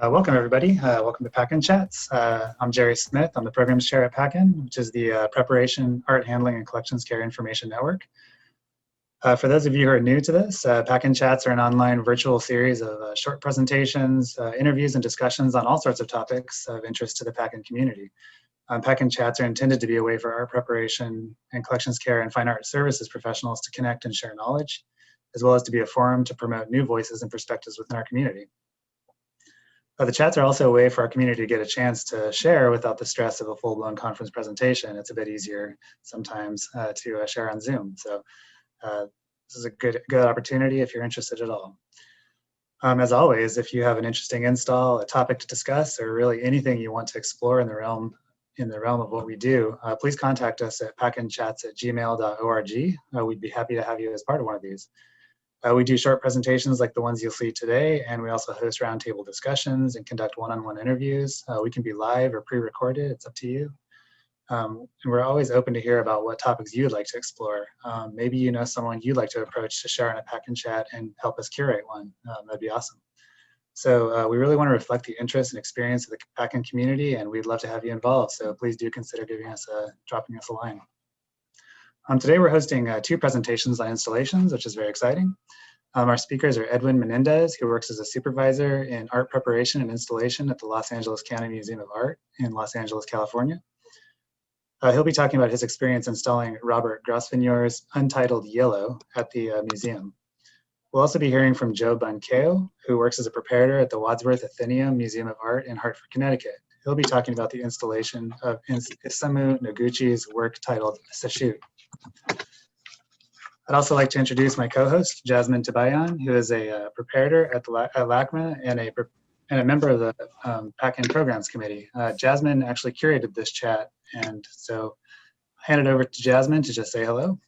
Welcome, everybody. Welcome to PACCIN Chats. I'm Jerry Smith. I'm the Programs Chair at PACCIN, which is the Preparation, Art Handling, and Collections Care Information Network. For those of you who are new to this, PACCIN Chats are an online virtual series of short presentations, interviews, and discussions on all sorts of topics of interest to the PACCIN community. PACCIN Chats are intended to be a way for art preparation and collections care and fine art services professionals to connect and share knowledge, as well as to be a forum to promote new voices and perspectives within our community. The chats are also a way for our community to get a chance to share without the stress of a full-blown conference presentation. It's a bit easier sometimes to share on Zoom. So this is a good opportunity if you're interested at all. As always, if you have an interesting install, a topic to discuss, or really anything you want to explore in the realm of what we do, please contact us at paccinchats@gmail.org. We'd be happy to have you as part of one of these. We do short presentations like the ones you'll see today, and we also host roundtable discussions and conduct one-on-one interviews. We can be live or pre-recorded, it's up to you. And we're always open to hear about what topics you'd like to explore. Maybe you know someone you'd like to approach to share in a PACCIN Chat and help us curate one. That'd be awesome. So we really want to reflect the interest and experience of the PACCIN community, and we'd love to have you involved. So please do consider dropping us a line. Today we're hosting two presentations on installations, which is very exciting. Our speakers are Edwin Menendez, who works as a supervisor in art preparation and installation at the Los Angeles County Museum of Art in Los Angeles, California. He'll be talking about his experience installing Robert Grosvenor's Untitled Yellow at the museum. We'll also be hearing from Joe Bunkeo, who works as a preparator at the Wadsworth Atheneum Museum of Art in Hartford, Connecticut. He'll be talking about the installation of Isamu Noguchi's work titled Sesshū. I'd also like to introduce my co-host, Jasmine Tabayan, who is a preparator at LACMA and a member of the PACCIN Programs Committee. Jasmine actually curated this chat, and so I hand it over to Jasmine to just say hello.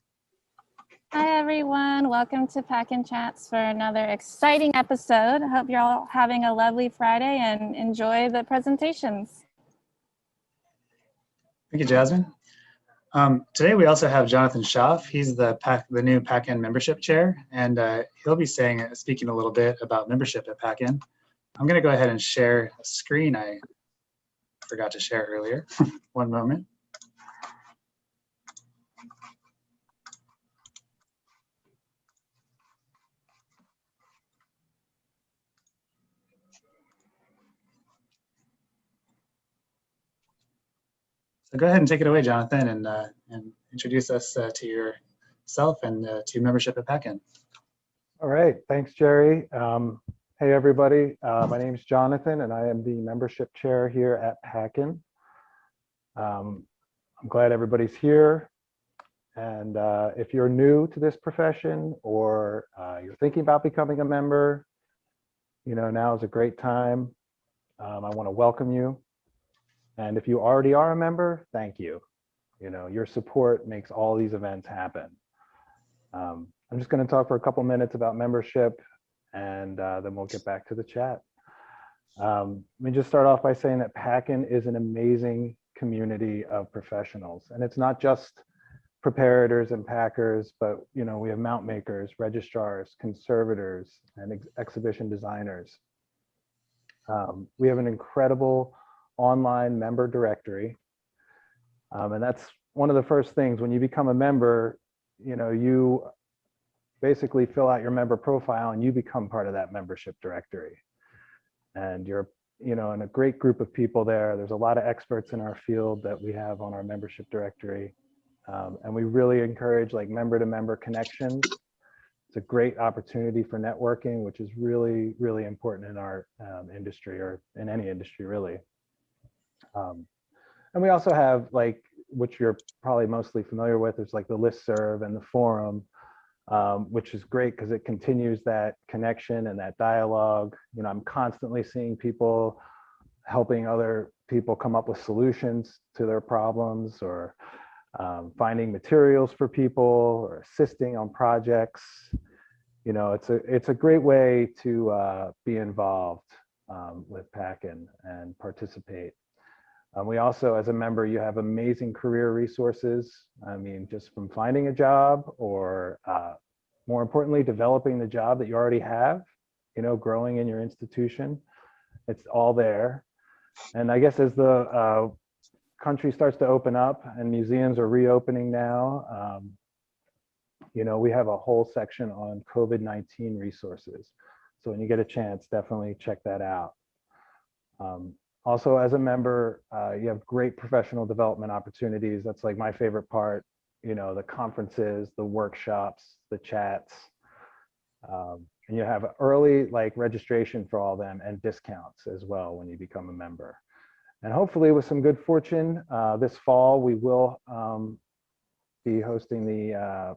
Hi, everyone. Welcome to PACCIN Chats for another exciting episode. I hope you're all having a lovely Friday and enjoy the presentations. Thank you, Jasmine. Today we also have Jonathan Schaff. He's the new PACCIN membership chair, and he'll be speaking a little bit about membership at PACCIN. I'm going to go ahead and share a screen I forgot to share earlier. One moment. So go ahead and take it away, Jonathan, and introduce us to yourself and to membership at PACCIN. All right, thanks, Jerry. Hey, everybody. My name is Jonathan, and I am the membership chair here at PACCIN. I'm glad everybody's here. And if you're new to this profession or you're thinking about becoming a member, now is a great time. I want to welcome you. And if you already are a member, thank you. Your support makes all these events happen. I'm just going to talk for a couple minutes about membership, and then we'll get back to the chat. Let me just start off by saying that PACCIN is an amazing community of professionals. And it's not just preparators and packers, but we have mount makers, registrars, conservators, and exhibition designers. We have an incredible online member directory. And that's one of the first things when you become a member, you basically fill out your member profile and you become part of that membership directory. And you're, in a great group of people there. There's a lot of experts in our field that we have on our membership directory. And we really encourage member-to-member connections. It's a great opportunity for networking, which is really, really important in our industry, or in any industry, really. And we also have which you're probably mostly familiar with, is the listserv and the forum, which is great because it continues that connection and that dialogue. I'm constantly seeing people helping other people come up with solutions to their problems, or finding materials for people, or assisting on projects. It's a great way to be involved with PACCIN and participate. We also, as a member, you have amazing career resources. Just from finding a job, or more importantly, developing the job that you already have, growing in your institution. It's all there. And I guess as the country starts to open up and museums are reopening now, you know, we have a whole section on COVID-19 resources. So when you get a chance, definitely check that out. Also, as a member, you have great professional development opportunities. That's like my favorite part, you know, the conferences, the workshops, the chats. And you have early like registration for all them and discounts as well when you become a member. And hopefully with some good fortune, this fall, we will be hosting the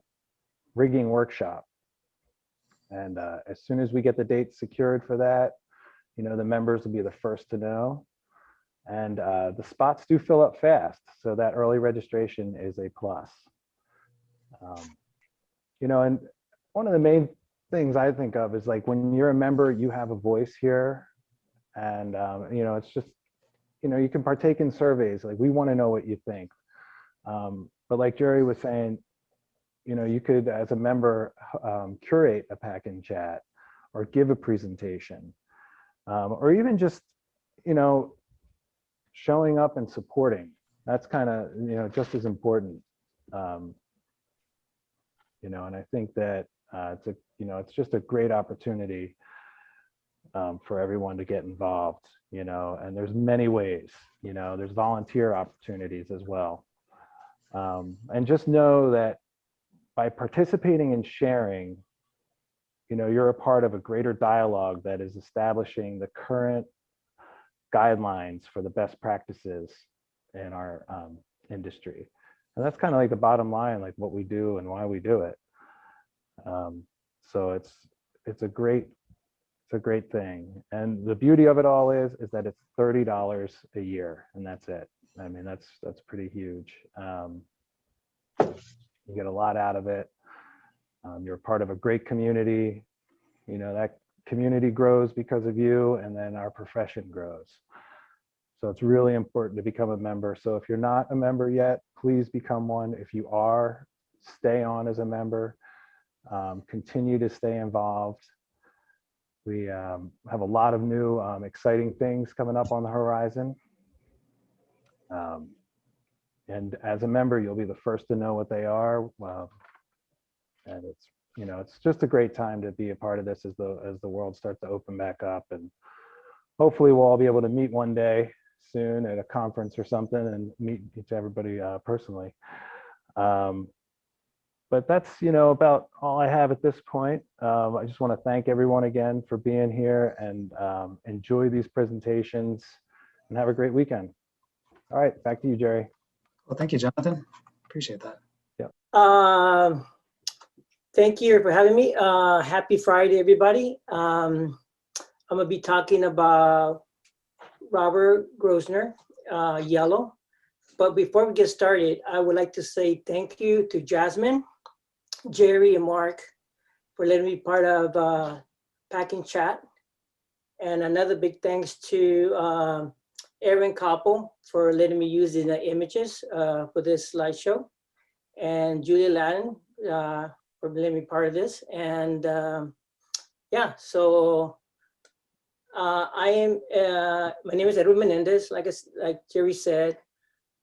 rigging workshop. And as soon as we get the date secured for that, you know, the members will be the first to know. And the spots do fill up fast. So that early registration is a plus. You know, and one of the main things I think of is like when you're a member, you have a voice here. And, you know, it's just, you know, you can partake in surveys. Like we want to know what you think. But like Jerry was saying, you know, you could, as a member, curate a PACCIN chat or give a presentation, or even just, you know, showing up and supporting. That's kind of, you know, just as important. You know, and I think that it's a, you know, it's just a great opportunity for everyone to get involved, you know, and there's many ways, you know, there's volunteer opportunities as well. And just know that by participating and sharing, you know, you're a part of a greater dialogue that is establishing the current guidelines for the best practices in our industry. And that's kind of like the bottom line, like what we do and why we do it. So it's a great thing. And the beauty of it all is that it's $30 a year, and that's it. I mean, that's pretty huge. You get a lot out of it. You're part of a great community. You know, that community grows because of you, and then our profession grows. So it's really important to become a member. So if you're not a member yet, please become one. If you are, stay on as a member. Continue to stay involved. We have a lot of new exciting things coming up on the horizon. And as a member, you'll be the first to know what they are. And it's, you know, it's just a great time to be a part of this as the world starts to open back up. And hopefully we'll all be able to meet one day soon at a conference or something and meet everybody personally. But that's, you know, about all I have at this point. I just want to thank everyone again for being here, and enjoy these presentations and have a great weekend. All right, back to you, Jerry. Well, thank you, Jonathan. Appreciate that. Yeah. Thank you for having me. Happy Friday, everybody. I'm gonna be talking about Robert Grosvenor, Yellow. But before we get started, I would like to say thank you to Jasmine, Jerry, and Mark for letting me be part of PACCIN Chat. And another big thanks to Edwin for letting me use the images for this slideshow, and Julia Ladin for letting me be part of this. And yeah, so I am, my name is Edwin Menendez. Like Jerry said,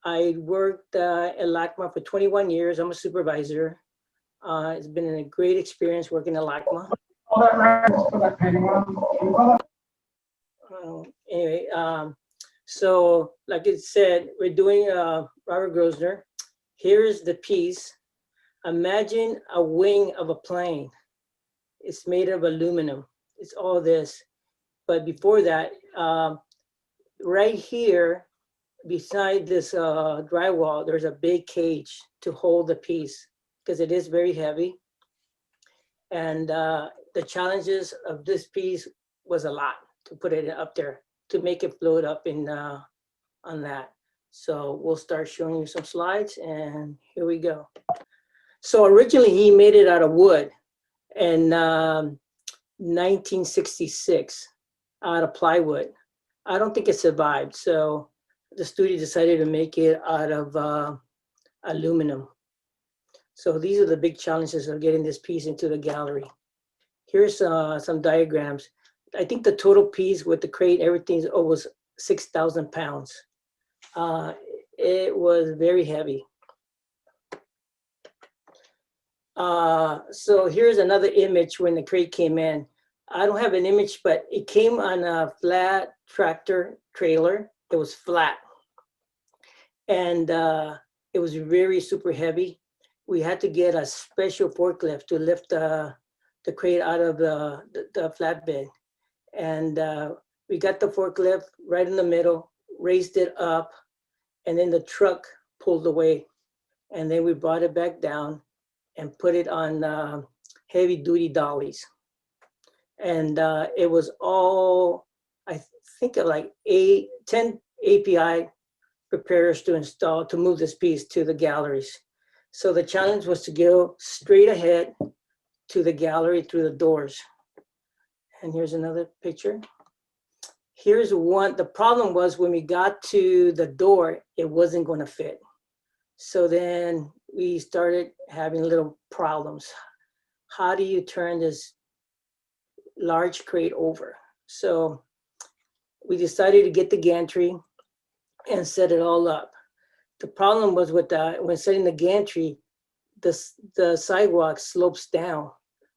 I worked at LACMA for 21 years. I'm a supervisor. It's been a great experience working at LACMA. Anyway, so like it said, we're doing Robert Grosvenor. Here's the piece. Imagine a wing of a plane. It's made of aluminum. It's all this. But before that, right here, beside this drywall, there's a big cage to hold the piece because it is very heavy. And the challenges of this piece was a lot to put it up there, to make it float up in on that. So we'll start showing you some slides, and here we go. So originally he made it out of wood in 1966, out of plywood. I don't think it survived, so the studio decided to make it out of aluminum. So these are the big challenges of getting this piece into the gallery. Here's some diagrams. I think the total piece with the crate, everything was 6,000 pounds. It was very heavy. So here's another image when the crate came in. I don't have an image, but it came on a flat tractor trailer. It was flat. And it was very super heavy. We had to get a special forklift to lift the crate out of the flatbed. And we got the forklift right in the middle, raised it up, and then the truck pulled away. And then we brought it back down and put it on heavy duty dollies. And it was all, I think of like 10 API preparers to install, to move this piece to the galleries. So the challenge was to go straight ahead to the gallery through the doors. And here's another picture. Here's one, the problem was when we got to the door, it wasn't going to fit. So then we started having little problems. How do you turn this large crate over? So we decided to get the gantry and set it all up. The problem was with when setting the gantry, the sidewalk slopes down.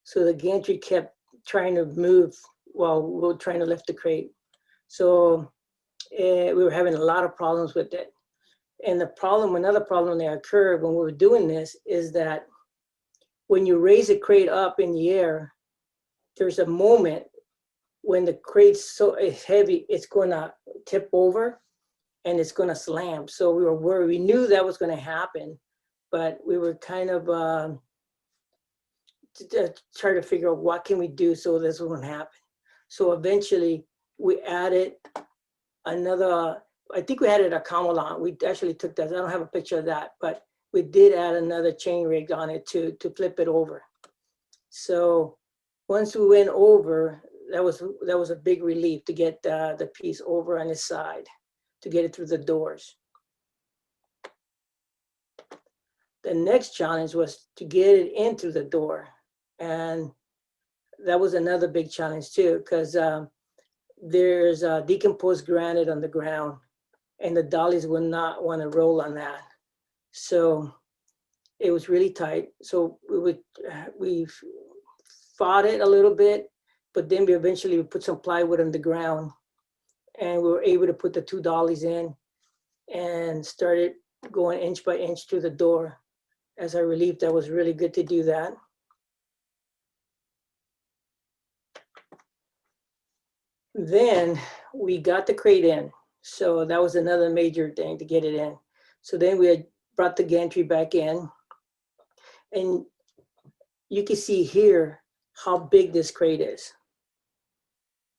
So the gantry kept trying to move while we were trying to lift the crate. So we were having a lot of problems with it. And another problem that occurred when we were doing this is that when you raise a crate up in the air, there's a moment when the crate's so heavy, it's gonna tip over and it's gonna slam. So we were worried. We knew that was gonna happen, but we were kind of trying to figure out what can we do so this won't happen. So eventually we added another, I think we added a Camelot. We actually took that. I don't have a picture of that, but we did add another chain rig on it to flip it over. So once we went over, that was a big relief to get the piece over on its side, to get it through the doors. The next challenge was to get it in through the door. And that was another big challenge too, because there's decomposed granite on the ground and the dollies would not want to roll on that. So it was really tight. So we fought it a little bit, but then we eventually put some plywood on the ground and we were able to put the 2 dollies in and started going inch by inch through the door. As a relief, that was really good to do that. Then we got the crate in. So that was another major thing to get it in. So then we had brought the gantry back in. And you can see here how big this crate is.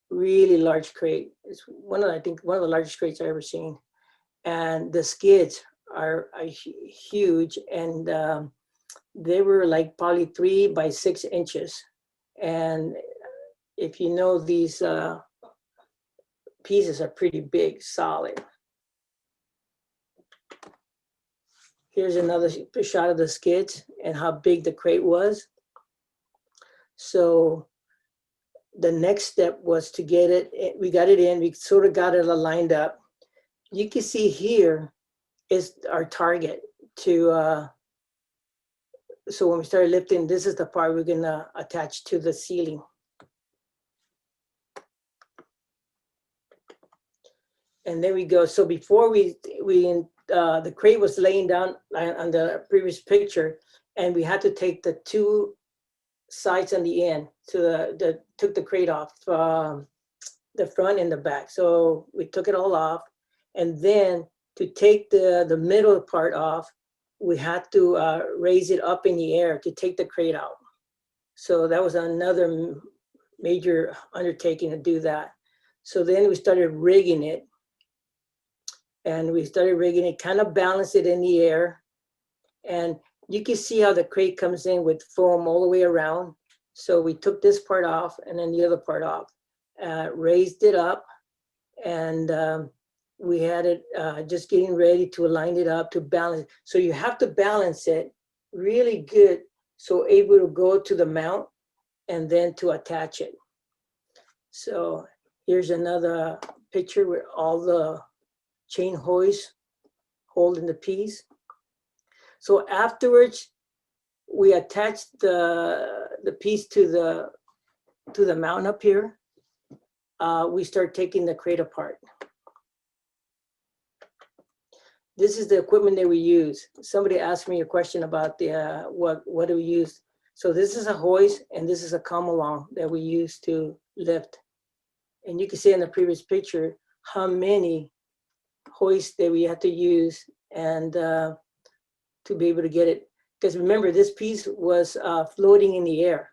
Really large crate. It's I think one of the largest crates I've ever seen. And the skids are huge, and they were like probably 3 by 6 inches. And if you know, these pieces are pretty big, solid. Here's another shot of the skids and how big the crate was. So the next step was to get it, we got it in, we sort of got it lined up. You can see here is our target to, so when we started lifting, this is the part we're gonna attach to the ceiling. And there we go. So before the crate was laying down on the previous picture, and we had to take the 2 sides on the end. So took the crate off, the front and the back. So we took it all off. And then to take the middle part off, we had to raise it up in the air to take the crate out. So that was another major undertaking to do that. So then we started rigging it. And we started rigging it, kind of balance it in the air. And you can see how the crate comes in with foam all the way around. So we took this part off and then the other part off, raised it up, and we had it just getting ready to line it up to balance. So you have to balance it really good, so able to go to the mount and then to attach it. So here's another picture where all the chain hoists holding the piece. So afterwards, we attached the piece to the mount up here. We start taking the crate apart. This is the equipment that we use. Somebody asked me a question about the what do we use. So this is a hoist and this is a come along that we use to lift. And you can see in the previous picture how many hoists that we had to use and to be able to get it. Because remember, this piece was floating in the air.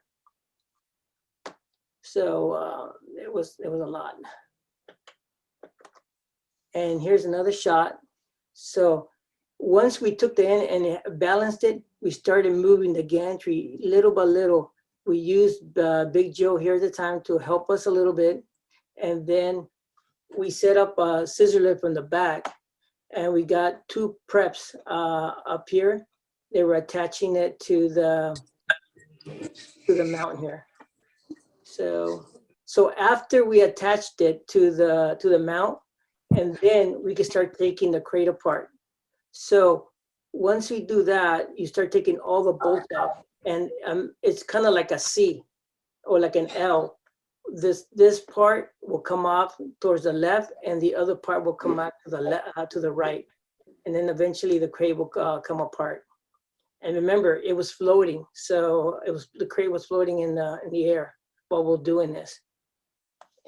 So it was a lot. And here's another shot. So once we took the end and balanced it, we started moving the gantry little by little. We used Big Joe here at the time to help us a little bit. And then we set up a scissor lift from the back and we got two preps up here. They were attaching it to the mount here. So after we attached it to the mount, and then we can start taking the crate apart. So once we do that, you start taking all the bolts out, and it's kind of like a C or like an L. This part will come off towards the left, and the other part will come out to the right, and then eventually the crate will come apart. And remember, it was floating, so the crate was floating in the air while we're doing this.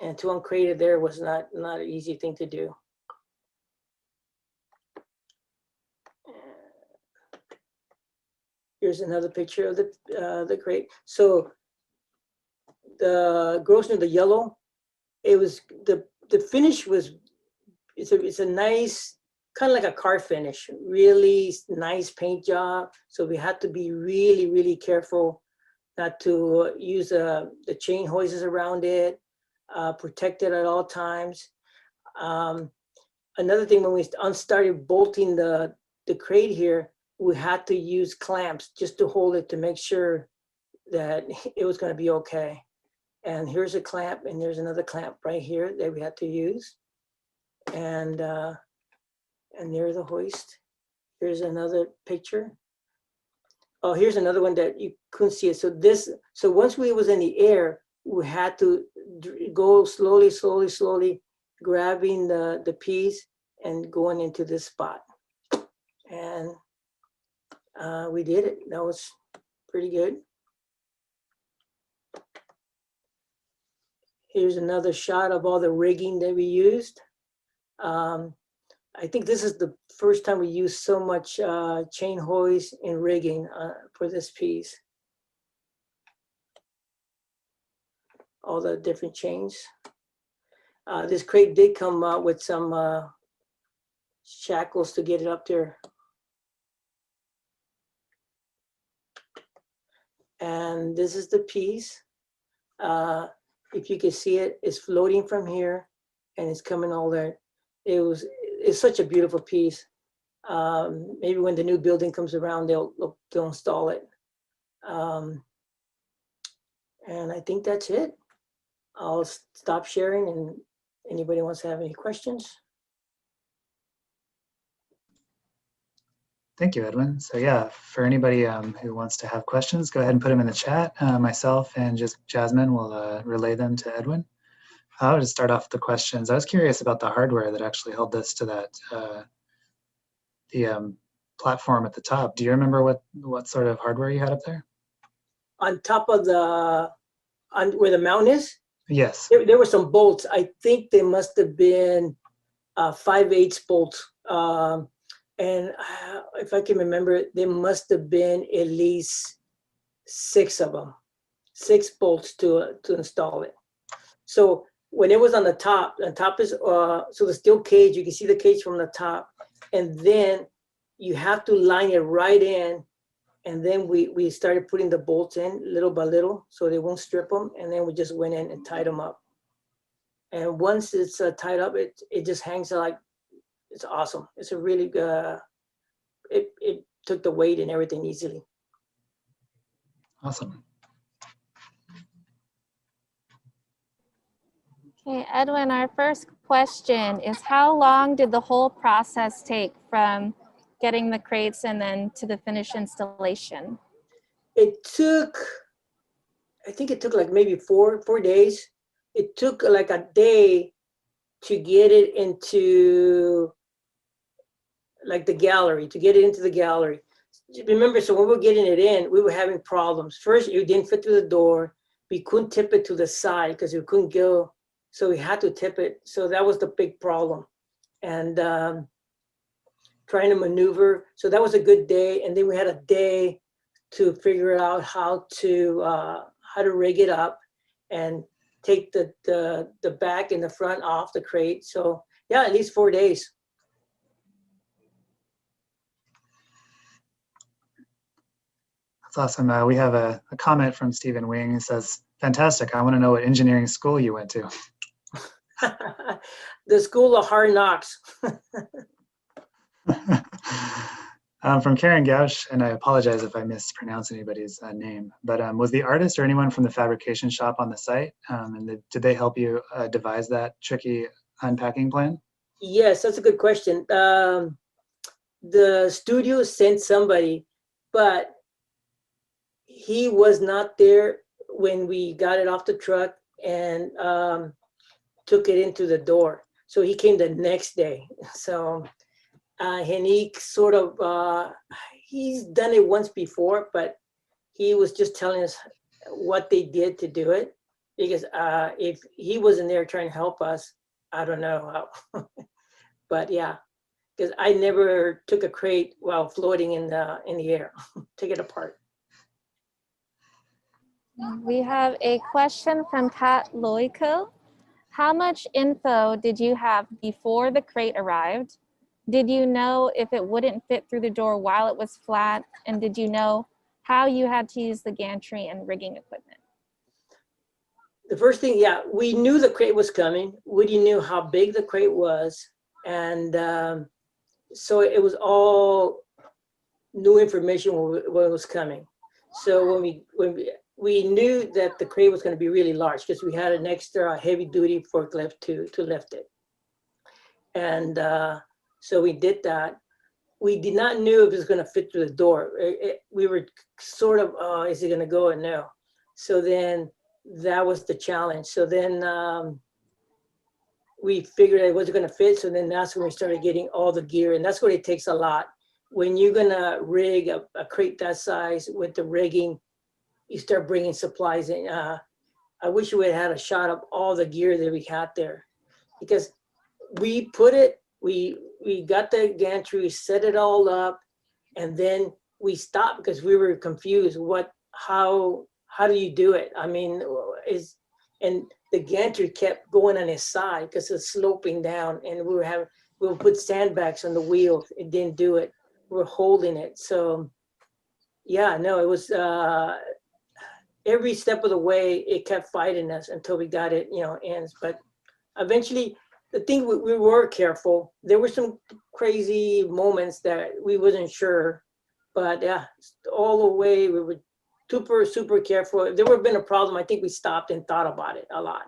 And to uncrate it there was not an easy thing to do. Here's another picture of the crate. So the Grosvenor, the yellow, it was the finish was it's a nice, kind of like a car finish, really nice paint job. So we had to be really, really careful not to use the chain hoists around it, protect it at all times. Another thing, when we started bolting the crate here, we had to use clamps just to hold it to make sure that it was going to be okay. And here's a clamp, and there's another clamp right here that we had to use. And there's the hoist. Here's another picture. Oh, here's another one that you couldn't see it. So once we was in the air, we had to go slowly, slowly, slowly, grabbing the piece and going into this spot. And we did it. That was pretty good. Here's another shot of all the rigging that we used. I think this is the first time we used so much chain hoist and rigging for this piece. All the different chains. This crate did come out with some shackles to get it up there. And this is the piece. If you can see it, it's floating from here and it's coming all there. It's such a beautiful piece. Maybe when the new building comes around, they'll install it. And I think that's it. I'll stop sharing, and anybody wants to have any questions? Thank you, Edwin. So yeah, for anybody who wants to have questions, go ahead and put them in the chat. Myself and just Jasmine will relay them to Edwin. I'll just start off with the questions. I was curious about the hardware that actually held this to that the platform at the top. Do you remember what sort of hardware you had up there? On top of where the mount is? Yes. There were some bolts. I think they must have been 5/8 bolts. And if I can remember, there must have been at least 6 of them, 6 bolts to install it. So when it was on the top is, so the steel cage, you can see the cage from the top, and then you have to line it right in. And then we started putting the bolts in little by little so they won't strip them. And then we just went in and tied them up. And once it's tied up, it just hangs like, it's awesome. It's a really good, it took the weight and everything easily. Awesome. Okay, Edwin, our first question is how long did the whole process take from getting the crates and then to the finished installation? It took, I think it took like maybe four days. It took like a day to get it into like the gallery, to get it into the gallery. Remember, so when we were getting it in, we were having problems. First, it didn't fit through the door. We couldn't tip it to the side because we couldn't go. So we had to tip it. So that was the big problem. And trying to maneuver. So that was a good day. And then we had a day to figure out how to rig it up and take the back and the front off the crate. So yeah, at least 4 days. That's awesome. We have a comment from Stephen Wing. He says, fantastic. I want to know what engineering school you went to. The School of Hard Knocks. From Karen Gausch, and I apologize if I mispronounce anybody's name, but was the artist or anyone from the fabrication shop on the site? And did they help you devise that tricky unpacking plan? Yes, that's a good question. The studio sent somebody, but he was not there when we got it off the truck and took it into the door. So he came the next day. So, and he sort of, he's done it once before, but he was just telling us what they did to do it. Because if he wasn't there trying to help us, I don't know how. But yeah, because I never took a crate while floating in the air, take it apart. We have a question from Kat Loico. How much info did you have before the crate arrived? Did you know if it wouldn't fit through the door while it was flat? And did you know how you had to use the gantry and rigging equipment? The first thing, yeah, we knew the crate was coming. We knew how big the crate was. And so it was all new information when it was coming. So when we knew that the crate was going to be really large because we had an extra heavy duty forklift to lift it. And so we did that. We did not know if it was going to fit through the door. We were sort of, is it going to go or no? So then that was the challenge. So then we figured it wasn't going to fit. So then that's when we started getting all the gear. And that's what it takes a lot. When you're going to rig a crate that size with the rigging, you start bringing supplies in. I wish we had a shot of all the gear that we had there, because we put it, we got the gantry, we set it all up, and then we stopped because we were confused. How do you do it? I mean, and the gantry kept going on its side because it's sloping down, and we'll put sandbags on the wheels. It didn't do it. We're holding it. So yeah, no, it was every step of the way it kept fighting us until we got it, ends. But eventually, the thing we were careful. There were some crazy moments that we wasn't sure, but yeah, all the way we were super careful. If there would have been a problem, I think we stopped and thought about it a lot.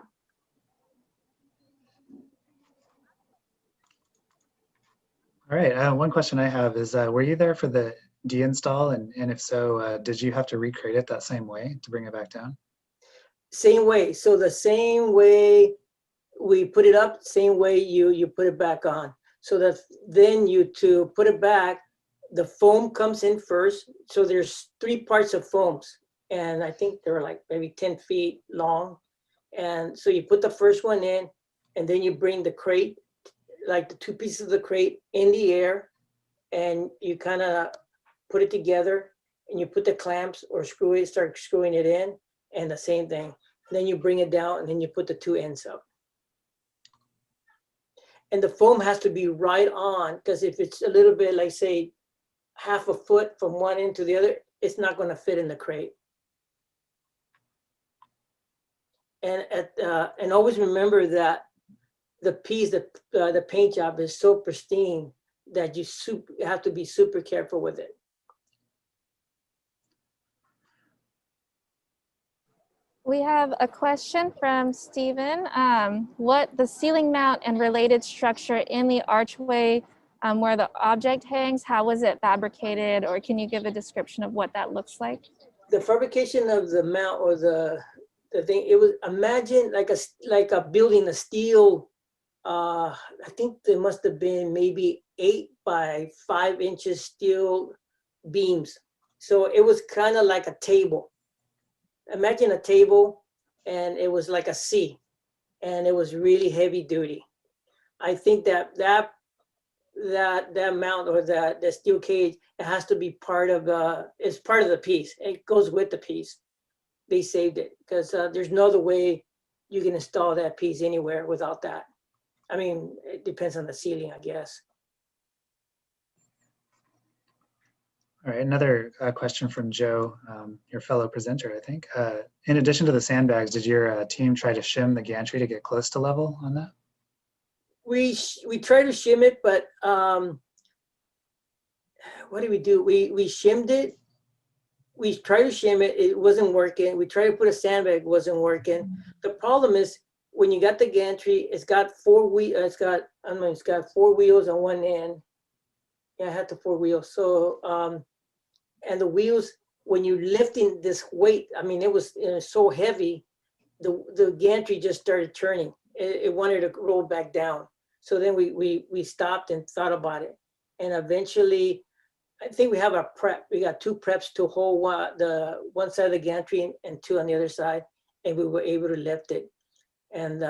All right, one question I have is, were you there for the deinstall? And if so, did you have to recreate it that same way to bring it back down? Same way. So the same way we put it up, same way you put it back on. So that then to put it back, the foam comes in first. So there's 3 parts of foams, and I think they're like maybe 10 feet long. And so you put the first one in, and then you bring the crate, like the 2 pieces of the crate, in the air, and you kind of put it together, and you put the clamps or start screwing it in, and the same thing. Then you bring it down, and then you put the 2 ends up. And the foam has to be right on, because if it's a little bit, like say, half a foot from one end to the other, it's not going to fit in the crate. And always remember that the paint job is so pristine that you have to be super careful with it. We have a question from Stephen. What the ceiling mount and related structure in the archway where the object hangs, how was it fabricated? Or can you give a description of what that looks like? The fabrication of the mount or the thing, it was, imagine like a building, a steel, I think there must have been maybe 8 by 5 inches steel beams. So it was kind of like a table. Imagine a table, and it was like a C, and it was really heavy duty. I think that mount or the steel cage, it has to be part of it's part of the piece. It goes with the piece. They saved it because there's no other way you can install that piece anywhere without that. I mean, it depends on the ceiling, I guess. All right, another question from Joe, your fellow presenter, I think. In addition to the sandbags, did your team try to shim the gantry to get close to level on that? We tried to shim it, but what did we do? We shimmed it. We tried to shim it. It wasn't working. We tried to put a sandbag. It wasn't working. The problem is when you got the gantry, it's got 4 wheels. It's got 4 wheels on one end. Yeah, I had the 4 wheels. So and the wheels, when you're lifting this weight, I mean, it was so heavy, the gantry just started turning. It wanted to roll back down. So then we stopped and thought about it. And eventually, I think we have a prep. We got 2 preps to hold the one side of the gantry and 2 on the other side, and we were able to lift it. And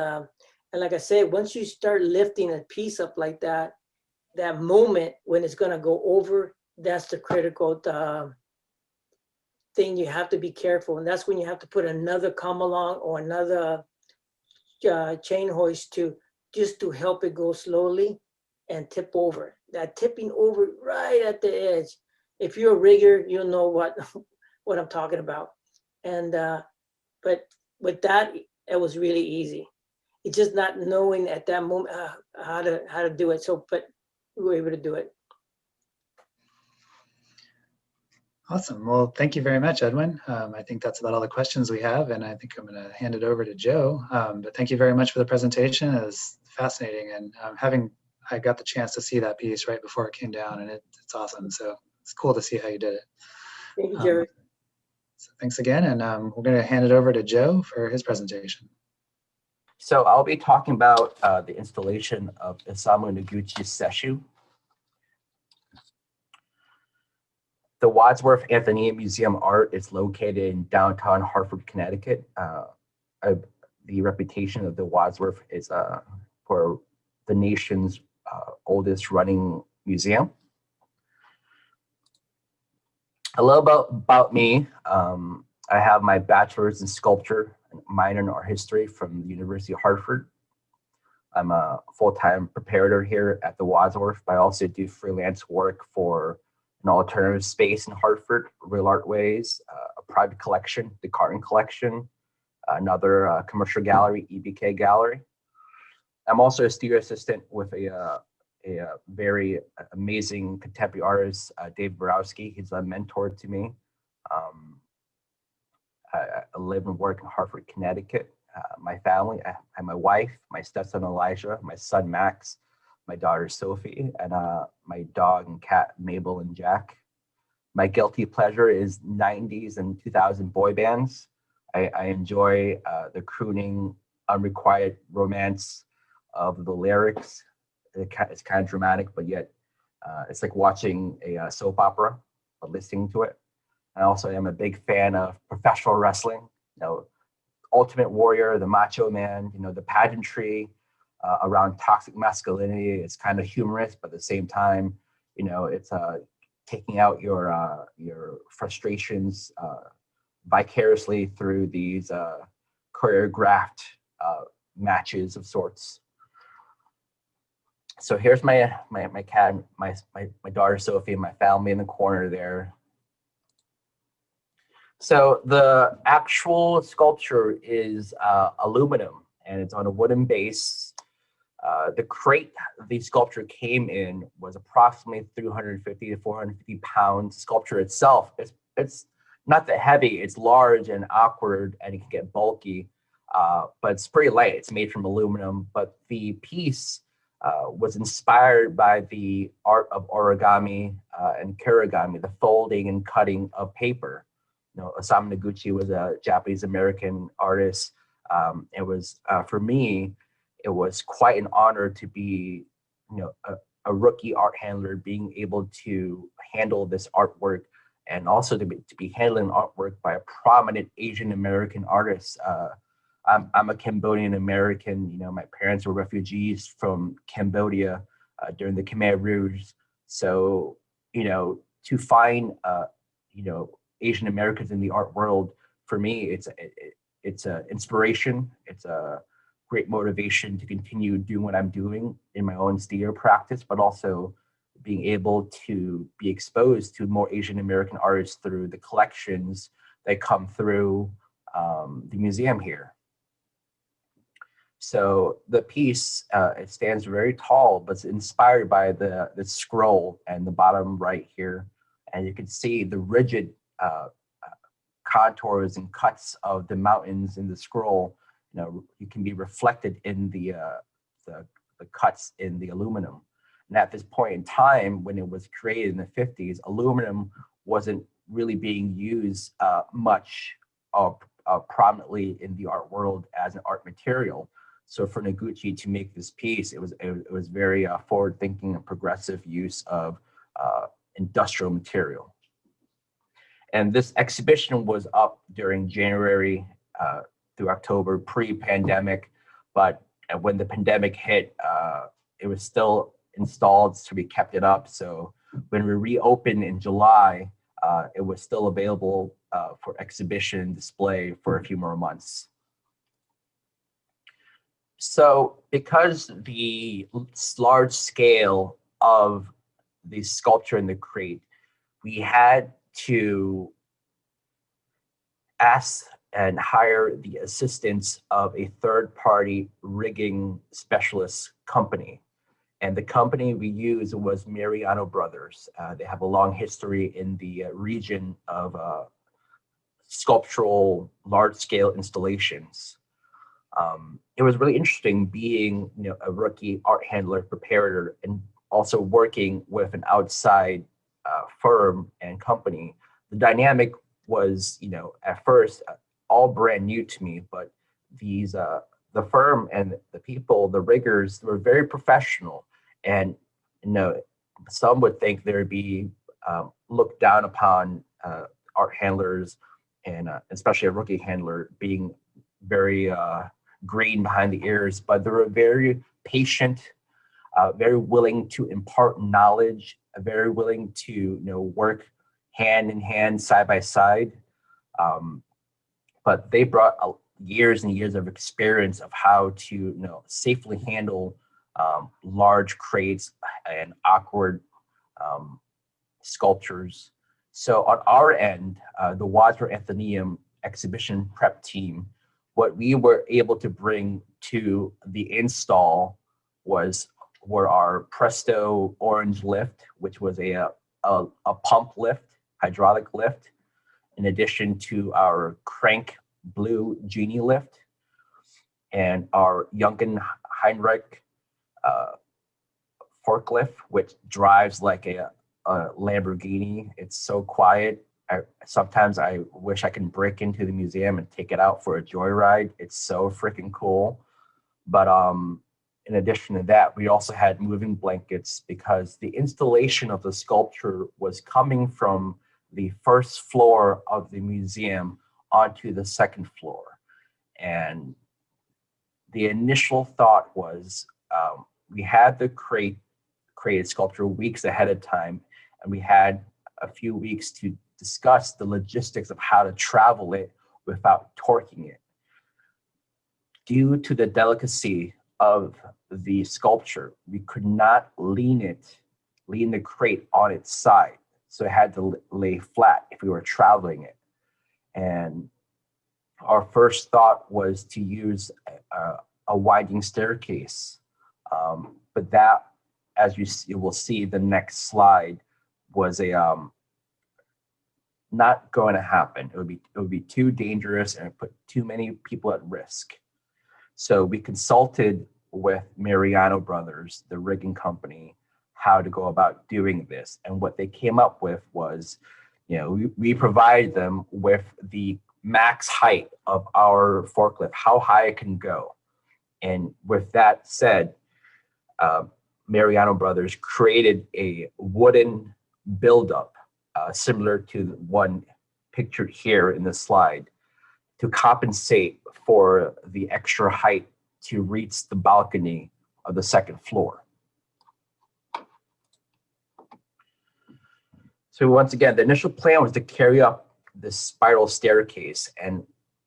like I said, once you start lifting a piece up like that, that moment when it's gonna go over, that's the critical thing. You have to be careful, and that's when you have to put another come along or another chain hoist just to help it go slowly and tip over. That tipping over right at the edge. If you're a rigger, you'll know what I'm talking about. And but with that, it was really easy. It's just not knowing at that moment how to do it. So, but we were able to do it. Awesome. Well, thank you very much, Edwin. I think that's about all the questions we have, and I think I'm going to hand it over to Joe. But thank you very much for the presentation. It was fascinating, and I got the chance to see that piece right before it came down, and it's awesome. So it's cool to see how you did it. Thank you, Jerry. So thanks again, and we're going to hand it over to Joe for his presentation. So I'll be talking about the installation of Isamu Noguchi's Sesshū. The Wadsworth Atheneum Museum of Art is located in downtown Hartford, Connecticut. The reputation of the Wadsworth is for the nation's oldest running museum. A little about me. I have my bachelor's in sculpture and minor in art history from the University of Hartford. I'm a full-time preparator here at the Wadsworth, but I also do freelance work for an alternative space in Hartford, Real Art Ways, a private collection, the Carton Collection, another commercial gallery, EBK Gallery. I'm also a studio assistant with a very amazing contemporary artist, Dave Borowski. He's a mentor to me. I live and work in Hartford, Connecticut. My family, I have my wife, my stepson Elijah, my son Max, my daughter Sophie, and my dog and cat Mabel and Jack. My guilty pleasure is 90s and 2000 boy bands. I enjoy the crooning, unrequited romance of the lyrics. It's kind of dramatic, but yet it's like watching a soap opera, but listening to it. I also am a big fan of professional wrestling, Ultimate Warrior, the Macho Man, the pageantry around toxic masculinity. It's kind of humorous, but at the same time, it's taking out your frustrations vicariously through these choreographed matches of sorts. So here's my cat, my daughter Sophie, and my family in the corner there. So the actual sculpture is aluminum, and it's on a wooden base. The crate the sculpture came in was approximately 350 to 450 pounds. The sculpture itself, it's not that heavy. It's large and awkward, and it can get bulky, but it's pretty light. It's made from aluminum, but the piece was inspired by the art of origami and kirigami, the folding and cutting of paper. Isamu Noguchi was a Japanese American artist. It was for me, it was quite an honor to be, a rookie art handler, being able to handle this artwork, and also to be handling artwork by a prominent Asian American artist. I'm a Cambodian American. My parents were refugees from Cambodia during the Khmer Rouge. So, to find, Asian Americans in the art world, for me, it's an inspiration. It's a great motivation to continue doing what I'm doing in my own studio practice, but also being able to be exposed to more Asian American artists through the collections that come through the museum here. So the piece, it stands very tall, but it's inspired by the scroll and the bottom right here. And you can see the rigid contours and cuts of the mountains in the scroll. You can be reflected in the cuts in the aluminum. And at this point in time, when it was created in the 50s, aluminum wasn't really being used much prominently in the art world as an art material. So for Noguchi to make this piece, it was very forward-thinking and progressive use of industrial material. And this exhibition was up during January through October, pre-pandemic, but when the pandemic hit, it was still installed, so we kept it up. So when we reopened in July, it was still available for exhibition and display for a few more months. So because the large scale of the sculpture in the crate, we had to ask and hire the assistance of a third-party rigging specialist company. And the company we used was Mariano Brothers. They have a long history in the region of sculptural large-scale installations. It was really interesting being, a rookie art handler, preparator, and also working with an outside firm and company. The dynamic was, at first, all brand new to me, but the firm and the people, the riggers, were very professional. And, some would think there'd be looked down upon art handlers, and especially a rookie handler, being very green behind the ears, but they were very patient, very willing to impart knowledge, very willing to work hand in hand, side by side. But they brought years and years of experience of how to safely handle large crates and awkward sculptures. So on our end, the Wadsworth Atheneum exhibition prep team, what we were able to bring to the install were our Presto orange lift, which was a pump lift, hydraulic lift, in addition to our crank blue genie lift, and our Juncken Heinrich forklift, which drives like a Lamborghini. It's so quiet. Sometimes I wish I can break into the museum and take it out for a joyride. It's so freaking cool. But in addition to that, we also had moving blankets, because the installation of the sculpture was coming from the first floor of the museum onto the second floor. And the initial thought was, we had the created sculpture weeks ahead of time, and we had a few weeks to discuss the logistics of how to travel it without torquing it. Due to the delicacy of the sculpture, we could not lean the crate on its side. So it had to lay flat if we were traveling it. And our first thought was to use a winding staircase. But that, as you will see the next slide, was not going to happen. It would be too dangerous and put too many people at risk. So we consulted with Mariano Brothers, the rigging company, how to go about doing this. And what they came up with was, we provide them with the max height of our forklift, how high it can go. And with that said, Mariano Brothers created a wooden buildup similar to the one pictured here in the slide to compensate for the extra height to reach the balcony of the second floor. So once again, the initial plan was to carry up this spiral staircase, and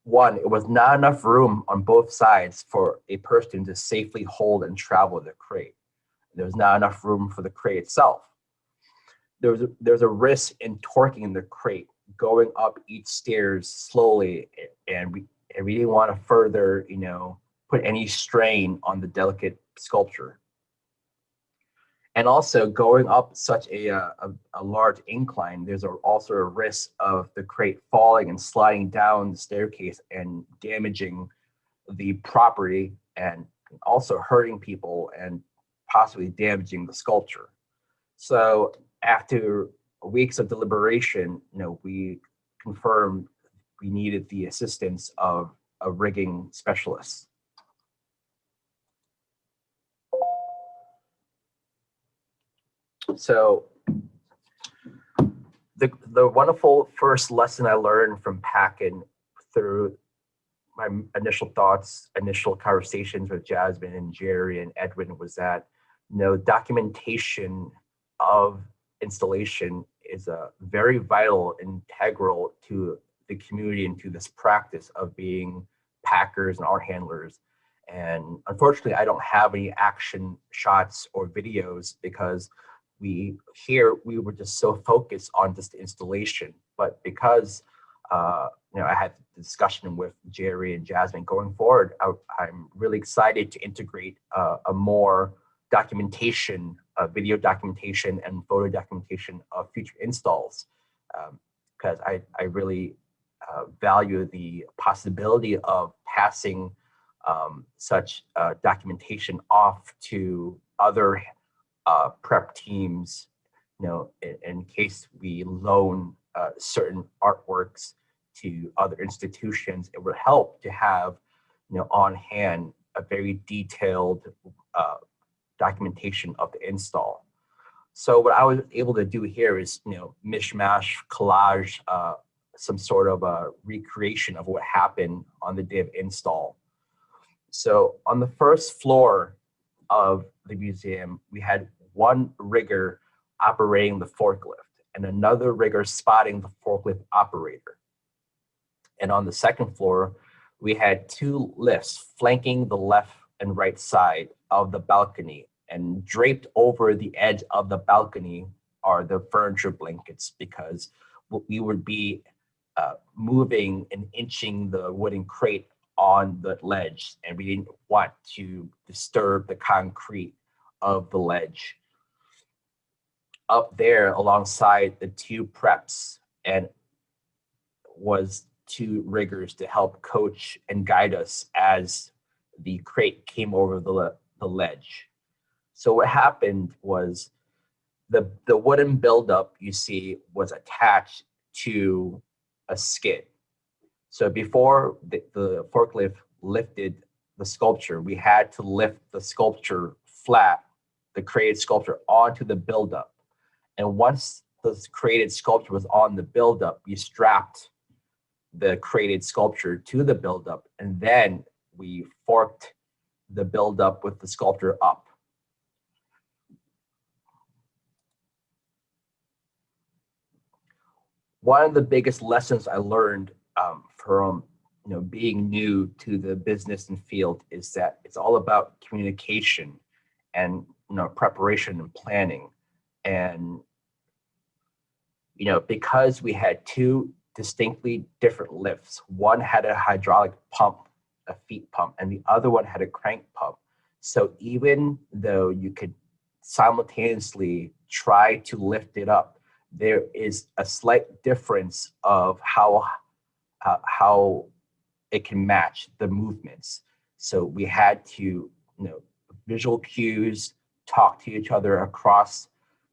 it was not enough room on both sides for a person to safely hold and travel the crate. There was not enough room for the crate itself. There's a risk in torquing the crate, going up each stairs slowly, and we didn't want to further, put any strain on the delicate sculpture. And also going up such a large incline, there's also a risk of the crate falling and sliding down the staircase and damaging the property and also hurting people and possibly damaging the sculpture. So after weeks of deliberation, we confirmed we needed the assistance of a rigging specialist. So the wonderful first lesson I learned from PACCIN through my initial thoughts, initial conversations with Jasmine and Jerry and Edwin was that, documentation of installation is a very vital, integral to the community and to this practice of being packers and art handlers. And unfortunately, I don't have any action shots or videos because we were just so focused on just the installation. But because I had the discussion with Jerry and Jasmine going forward, I'm really excited to integrate a more documentation, video documentation and photo documentation of future installs, because I really value the possibility of passing such documentation off to other prep teams, in case we loan certain artworks to other institutions. It would help to have, on hand a very detailed documentation of the install. So what I was able to do here is, mishmash, collage, some sort of a recreation of what happened on the day of install. So on the first floor of the museum, we had one rigger operating the forklift and another rigger spotting the forklift operator. And on the second floor, we had two lifts flanking the left and right side of the balcony, and draped over the edge of the balcony are the furniture blankets, because we would be moving and inching the wooden crate on the ledge, and we didn't want to disturb the concrete of the ledge. Up there alongside the two preps and was two riggers to help coach and guide us as the crate came over the ledge. So what happened was the wooden buildup you see was attached to a skid. So before the forklift lifted the sculpture, we had to lift the sculpture flat, the created sculpture, onto the buildup. And once the created sculpture was on the buildup, you strapped the created sculpture to the buildup, and then we forked the buildup with the sculpture up. One of the biggest lessons I learned from being new to the business and field is that it's all about communication and preparation and planning. And because we had two distinctly different lifts, one had a hydraulic pump, a feet pump, and the other one had a crank pump. So even though you could simultaneously try to lift it up, there is a slight difference of how it can match the movements. So we had to, visual cues, talk to each other across,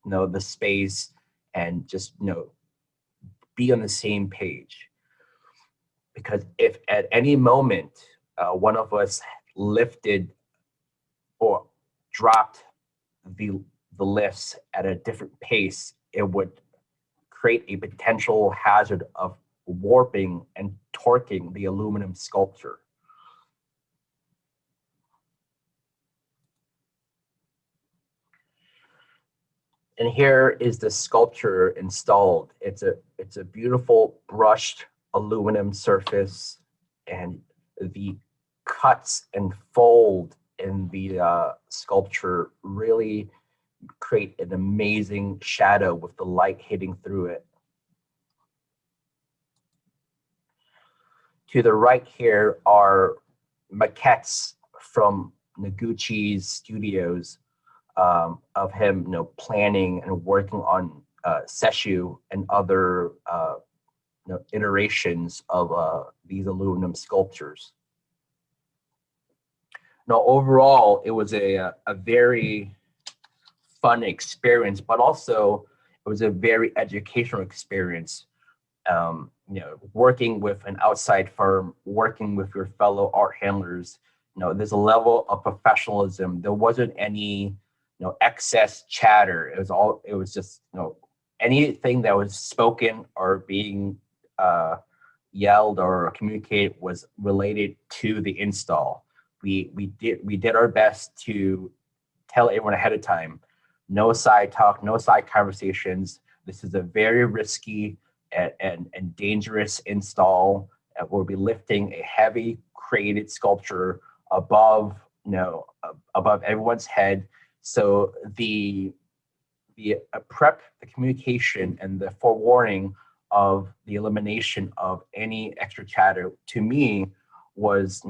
the space, and just, be on the same page. Because if at any moment one of us lifted or dropped the lifts at a different pace, it would create a potential hazard of warping and torquing the aluminum sculpture. And here is the sculpture installed. It's a beautiful brushed aluminum surface, and the cuts and fold in the sculpture really create an amazing shadow with the light hitting through it. To the right here are maquettes from Noguchi's studios of him, planning and working on Sesshū and other iterations of these aluminum sculptures. Now, overall, it was a very fun experience, but also it was a very educational experience. Working with an outside firm, working with your fellow art handlers, there's a level of professionalism. There wasn't any, excess chatter. It was just, anything that was spoken or being yelled or communicated was related to the install. We did our best to tell everyone ahead of time, no side talk, no side conversations. This is a very risky and dangerous install. We'll be lifting a heavy created sculpture above, above everyone's head. So the prep, the communication, and the forewarning of the elimination of any extra chatter, to me, was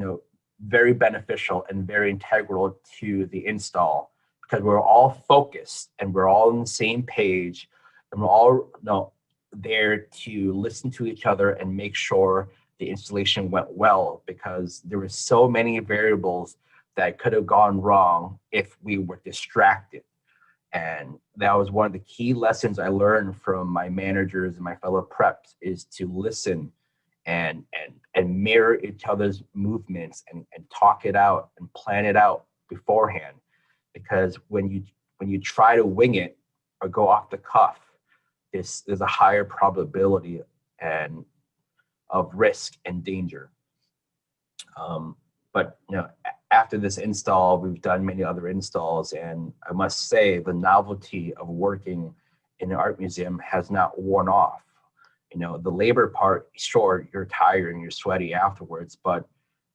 very beneficial and very integral to the install, because we're all focused and we're all on the same page, and we're all there to listen to each other and make sure the installation went well, because there were so many variables that could have gone wrong if we were distracted. And that was one of the key lessons I learned from my managers and my fellow preps, is to listen and mirror each other's movements and talk it out and plan it out beforehand. Because when you try to wing it or go off the cuff, there's a higher probability of risk and danger. But after this install, we've done many other installs, and I must say the novelty of working in an art museum has not worn off. The labor part, sure, you're tired and you're sweaty afterwards, but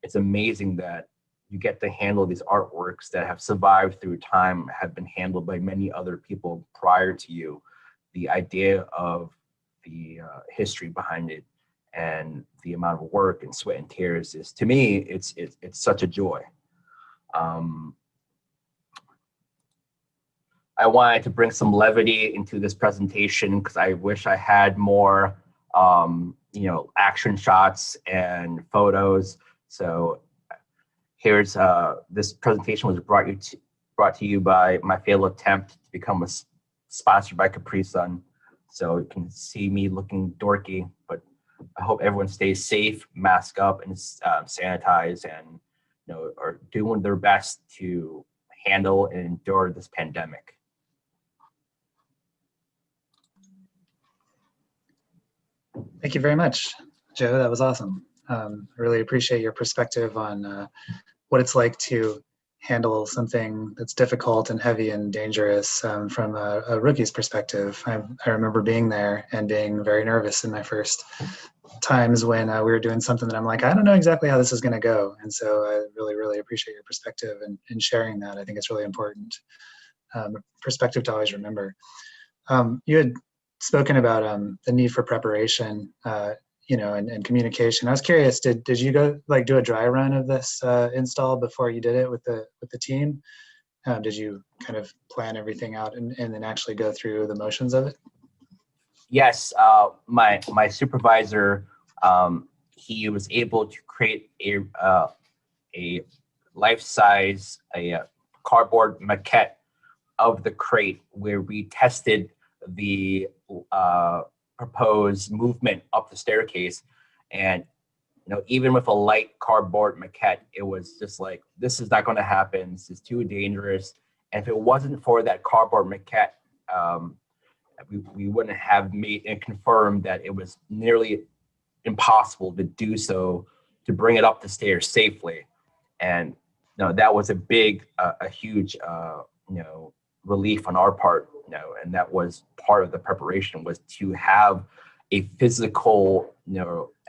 it's amazing that you get to handle these artworks that have survived through time, have been handled by many other people prior to you. The idea of the history behind it and the amount of work and sweat and tears is, to me, it's such a joy. I wanted to bring some levity into this presentation because I wish I had more, action shots and photos. So here's this presentation was brought to you by my failed attempt to become sponsored by Capri Sun. So you can see me looking dorky, but I hope everyone stays safe, mask up, and sanitize, and are doing their best to handle and endure this pandemic. Thank you very much, Joe. That was awesome. I really appreciate your perspective on what it's like to handle something that's difficult and heavy and dangerous from a rookie's perspective. I remember being there and being very nervous in my first times when we were doing something that I'm like, I don't know exactly how this is going to go. And so I really, really appreciate your perspective and sharing that. I think it's really important perspective to always remember. You had spoken about the need for preparation, and communication. I was curious, did you go do a dry run of this install before you did it with the team? Did you kind of plan everything out and then actually go through the motions of it? Yes, my supervisor, he was able to create a life-size cardboard maquette of the crate where we tested the proposed movement up the staircase. And even with a light cardboard maquette, it was just like, this is not going to happen. This is too dangerous. And if it wasn't for that cardboard maquette, we wouldn't have made and confirmed that it was nearly impossible to do so, to bring it up the stairs safely. And that was a huge relief on our part, and that was part of the preparation, was to have a physical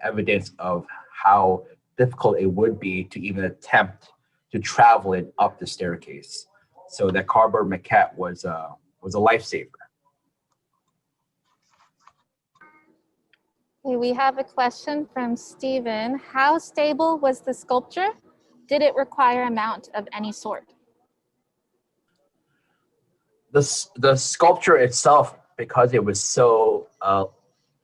evidence of how difficult it would be to even attempt to travel it up the staircase. So that cardboard maquette was a lifesaver. Okay, we have a question from Stephen. How stable was the sculpture? Did it require a mount of any sort? The sculpture itself, because it was so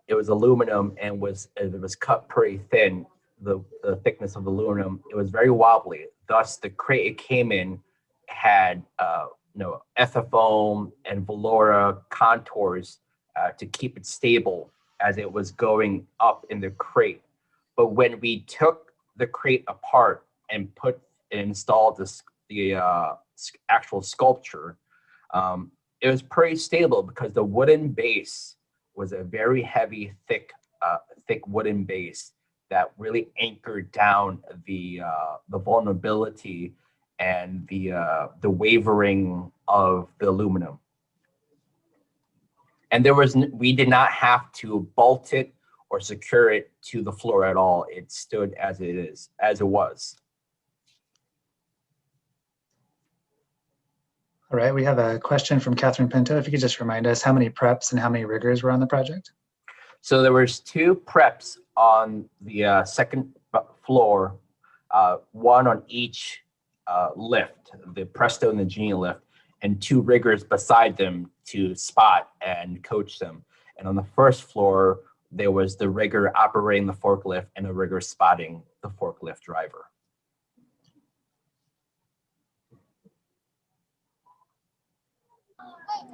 it was aluminum and it was cut pretty thin, the thickness of aluminum, it was very wobbly. Thus, the crate it came in had ethafoam and Velora contours to keep it stable as it was going up in the crate. But when we took the crate apart and installed the actual sculpture, it was pretty stable because the wooden base was a very heavy, thick wooden base that really anchored down the vulnerability and the wavering of the aluminum. And we did not have to bolt it or secure it to the floor at all. It stood as it was. All right, we have a question from Catherine Pinto. If you could just remind us how many preps and how many riggers were on the project? So there was 2 preps on the second floor, one on each lift, the Presto and the Genie lift, and 2 riggers beside them to spot and coach them. And on the first floor, there was the rigger operating the forklift and a rigger spotting the forklift driver.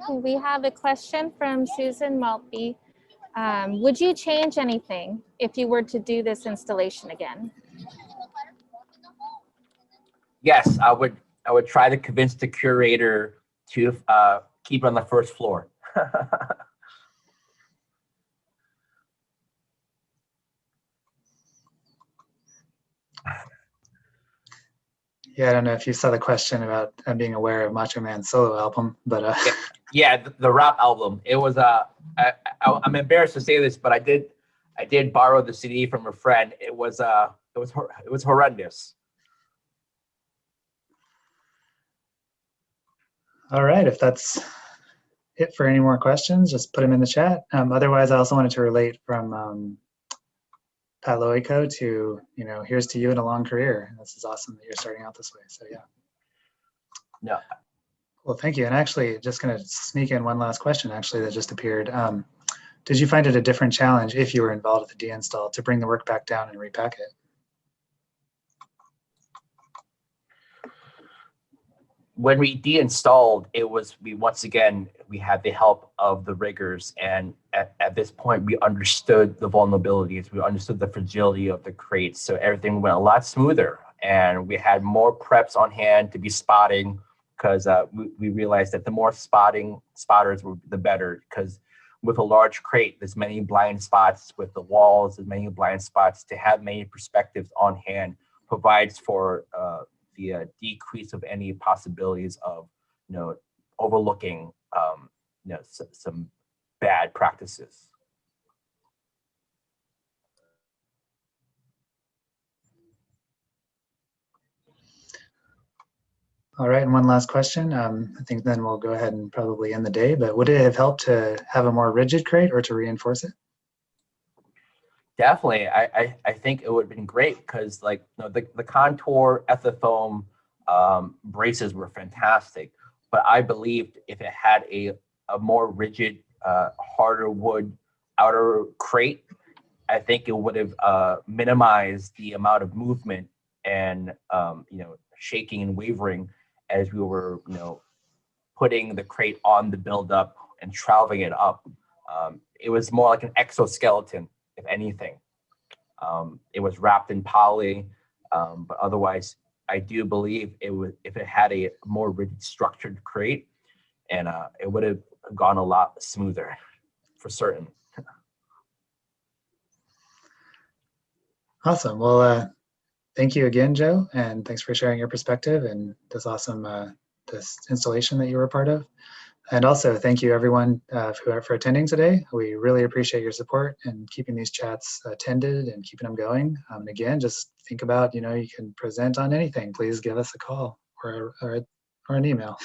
We have a question from Susan Maltby. Would you change anything if you were to do this installation again? Yes, I would try to convince the curator to keep it on the first floor. Yeah, I don't know if you saw the question about being aware of Macho Man's solo album, but Yeah, the rap album. It was I'm embarrassed to say this, but I did borrow the CD from a friend. It was horrendous. all right, if that's it for any more questions, just put them in the chat. Otherwise, I also wanted to relate from Pat Loico to, here's to you in a long career. This is awesome that you're starting out this way. So yeah. No. Well, thank you. And actually, just going to sneak in one last question, actually, that just appeared. Did you find it a different challenge, if you were involved with the deinstall, to bring the work back down and repack it? When we deinstalled, we had the help of the riggers, and at this point we understood the vulnerabilities, we understood the fragility of the crates, so everything went a lot smoother, and we had more preps on hand to be spotting, because we realized that the more spotters were the better, because with a large crate there's many blind spots with the walls, there's many blind spots. To have many perspectives on hand provides for the decrease of any possibilities of overlooking some bad practices. All right, and one last question. I think then we'll go ahead and probably end the day, but would it have helped to have a more rigid crate or to reinforce it? Definitely, I think it would have been great, because the contour ethafoam braces were fantastic, but I believed if it had a more rigid, harder wood outer crate, I think it would have minimized the amount of movement and shaking and wavering as we were putting the crate on the build-up and traveling it up. It was more like an exoskeleton, if anything. It was wrapped in poly, but otherwise, I do believe if it had a more rigid structured crate, and it would have gone a lot smoother, for certain. Awesome. Well, thank you again, Joe, and thanks for sharing your perspective and this awesome this installation that you were a part of. And also, thank you everyone for attending today. We really appreciate your support and keeping these chats attended and keeping them going. And again, just think about, you can present on anything. Please give us a call or an email.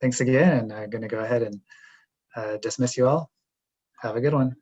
Thanks again, and I'm going to go ahead and dismiss you all. Have a good one.